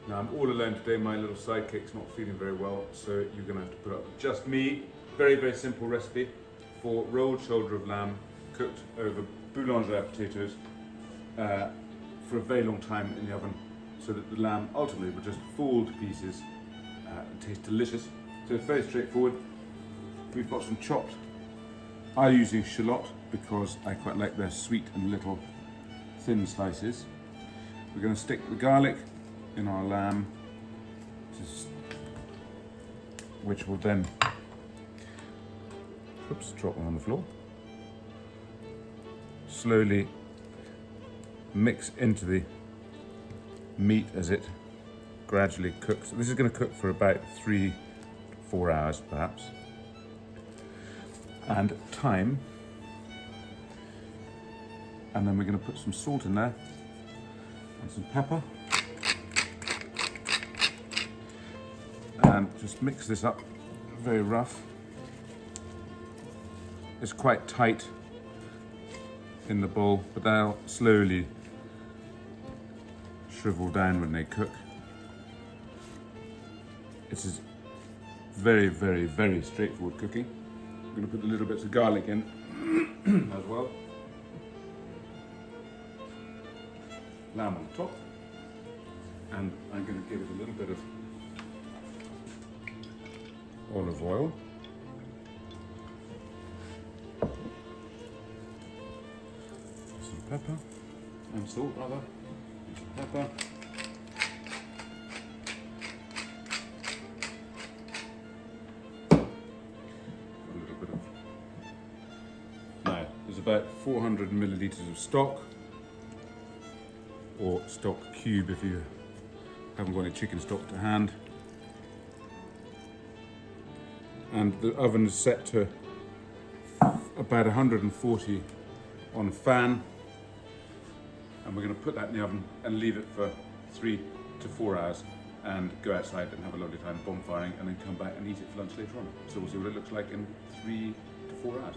Now I'm all alone today, my little sidekick's not feeling very well, so you're going to have to put up with just me. Very, very simple recipe for rolled shoulder of lamb cooked over boulangère potatoes for a very long time in the oven, so that the lamb ultimately will just fall to pieces and taste delicious. So it's very straightforward. We've got some chopped, I'm using shallot because I quite like their sweet and little thin slices. We're going to stick the garlic in our lamb, which will then, drop them on the floor, slowly mix into the meat as it gradually cooks. This is going to cook for about 3 to 4 hours perhaps. And thyme, and then we're going to put some salt in there and some pepper, and just mix this up very rough. It's quite tight in the bowl, but they'll slowly shrivel down when they cook. This is very, very, very straightforward cooking. I'm going to put a little bits of garlic in as well. Lamb on top, and I'm going to give it a little bit of olive oil. Some pepper, and salt rather, and some pepper. There's about 400 millilitres of stock, or stock cube if you haven't got any chicken stock to hand. And the oven is set to about 140 on fan. And we're going to put that in the oven and leave it for 3 to 4 hours and go outside and have a lovely time bonfiring, and then come back and eat it for lunch later on. So we'll see what it looks like in 3 to 4 hours.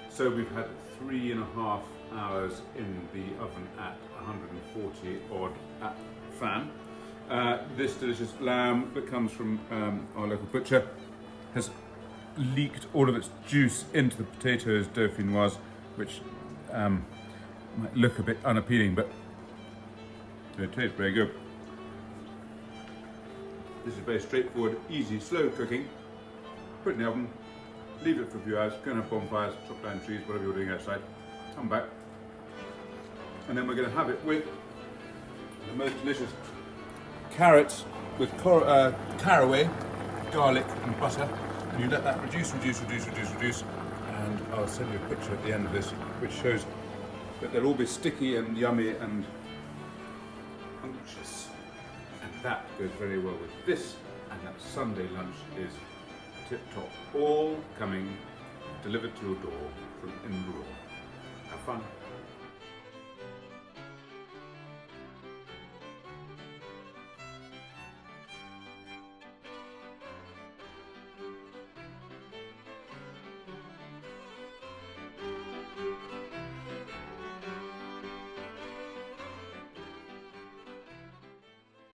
So we've had 3.5 hours in the oven at 140 odd at fan. This delicious lamb that comes from our local butcher has leaked all of its juice into the potatoes dauphinoise, which might look a bit unappealing, but it tastes very good. This is very straightforward, easy, slow cooking. Put it in the oven, leave it for a few hours, go and have bonfires, chop down trees, whatever you're doing outside, come back. And then we're going to have it with the most delicious carrots with caraway, garlic and butter. And you let that reduce, and I'll send you a picture at the end of this which shows that they'll all be sticky and yummy and unctuous. And that goes very well with this, and that Sunday lunch is tip-top, all coming delivered to your door from in the raw. Have fun.